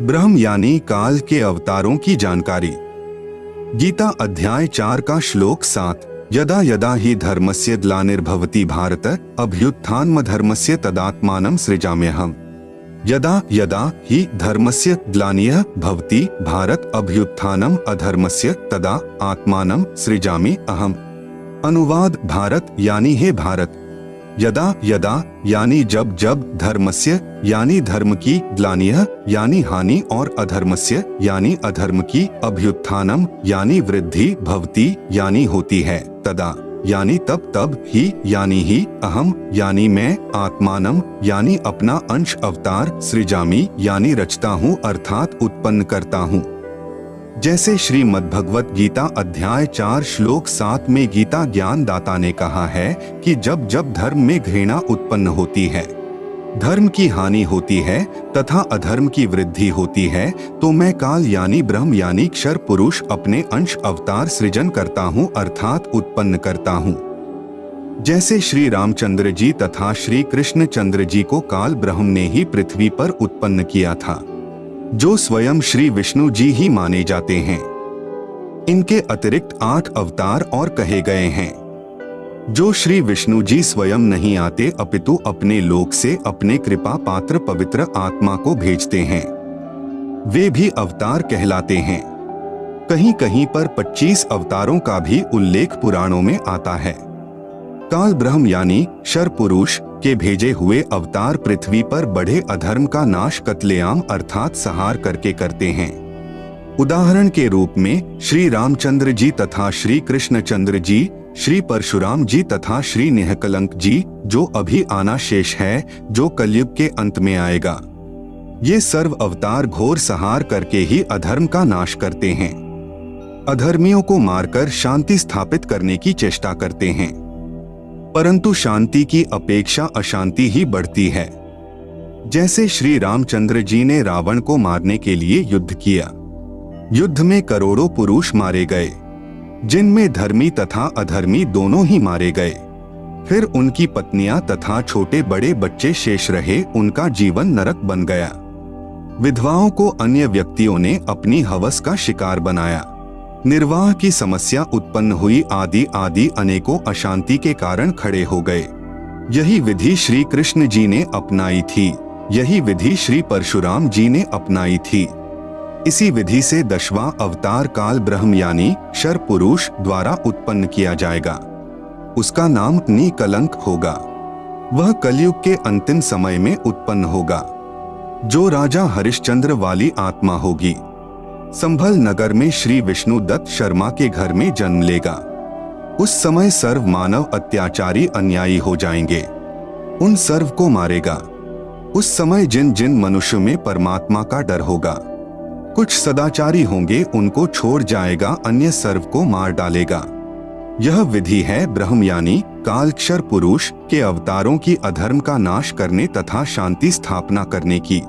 ब्रह्म यानी काल के अवतारों की जानकारी। गीता अध्याय 4 का श्लोक 7। यदा यदा हि धर्मस्य ग्लानिर्भवति भारत अभ्युत्थानमधर्मस्य तदात्मानं सृजाम्यहम्। यदा यदा हि धर्मस्य ग्लानिः भवति भारत अभ्युत्थानम अधर्मस्य तदा आत्मानं सृजामि अहम्। अनुवाद: भारत यानी हे भारत, यदा यदा यानी जब जब, धर्मस्य यानी धर्म की, ग्लानिः यानी हानि और अधर्मस्य यानी अधर्म की, अभ्युत्थानम यानी वृद्धि, भवति यानी होती है, तदा यानी तब तब, ही यानी ही, अहम यानी मैं, आत्मानम यानी अपना अंश, अवतार, सृजामि यानी रचता हूँ अर्थात उत्पन्न करता हूँ। जैसे श्रीमद् भगवत गीता अध्याय 4 श्लोक 7 में गीता ज्ञान दाता ने कहा है कि जब जब धर्म में घृणा उत्पन्न होती है, धर्म की हानि होती है तथा अधर्म की वृद्धि होती है, तो मैं काल यानी ब्रह्म यानी क्षर पुरुष अपने अंश अवतार सृजन करता हूँ अर्थात उत्पन्न करता हूँ। जैसे श्री रामचंद्र जी तथा श्री कृष्ण चंद्र जी को काल ब्रह्म ने ही पृथ्वी पर उत्पन्न किया था, जो स्वयं श्री विष्णु जी ही माने जाते हैं। इनके अतिरिक्त 8 अवतार और कहे गए हैं, जो श्री विष्णु जी स्वयं नहीं आते अपितु अपने लोक से अपने कृपा पात्र पवित्र आत्मा को भेजते हैं, वे भी अवतार कहलाते हैं। कहीं कहीं पर 25 अवतारों का भी उल्लेख पुराणों में आता है। काल ब्रह्म यानी क्षर पुरुष के भेजे हुए अवतार पृथ्वी पर बढ़े अधर्म का नाश कत्लेआम अर्थात संहार करके करते हैं। उदाहरण के रूप में श्री रामचंद्र जी तथा श्री कृष्ण चंद्र जी, श्री परशुराम जी तथा श्री निहकलंक जी, जो अभी आना शेष है, जो कलयुग के अंत में आएगा। ये सर्व अवतार घोर संहार करके ही अधर्म का नाश करते हैं, अधर्मियों को मारकर शांति स्थापित करने की चेष्टा करते हैं। परंतु शांति की अपेक्षा अशांति ही बढ़ती है। जैसे श्री रामचंद्र जी ने रावण को मारने के लिए युद्ध किया। युद्ध में करोड़ों पुरुष मारे गए, जिनमें धर्मी तथा अधर्मी दोनों ही मारे गए। फिर उनकी पत्नियां तथा छोटे बड़े बच्चे शेष रहे, उनका जीवन नरक बन गया। विधवाओं को अन्य व्यक्तियों ने अपनी हवस का शिकार बनाया। निर्वाह की समस्या उत्पन्न हुई, आदि आदि अनेकों अशांति के कारण खड़े हो गए। यही विधि श्री कृष्ण जी ने अपनाई थी, यही विधि श्री परशुराम जी ने अपनाई थी। इसी विधि से 10वां अवतार काल ब्रह्म यानी क्षर पुरुष द्वारा उत्पन्न किया जाएगा। उसका नाम निकलंक होगा। वह कलयुग के अंतिम समय में उत्पन्न होगा, जो राजा हरिश्चंद्र वाली आत्मा होगी। संभल नगर में श्री विष्णु दत्त शर्मा के घर में जन्म लेगा। उस समय सर्व मानव अत्याचारी अन्यायी हो जाएंगे, उन सर्व को मारेगा। उस समय जिन जिन मनुष्य में परमात्मा का डर होगा, कुछ सदाचारी होंगे, उनको छोड़ जाएगा, अन्य सर्व को मार डालेगा। यह विधि है ब्रह्म यानी काल क्षर पुरुष के अवतारों की अधर्म का नाश करने तथा शांति स्थापना करने की।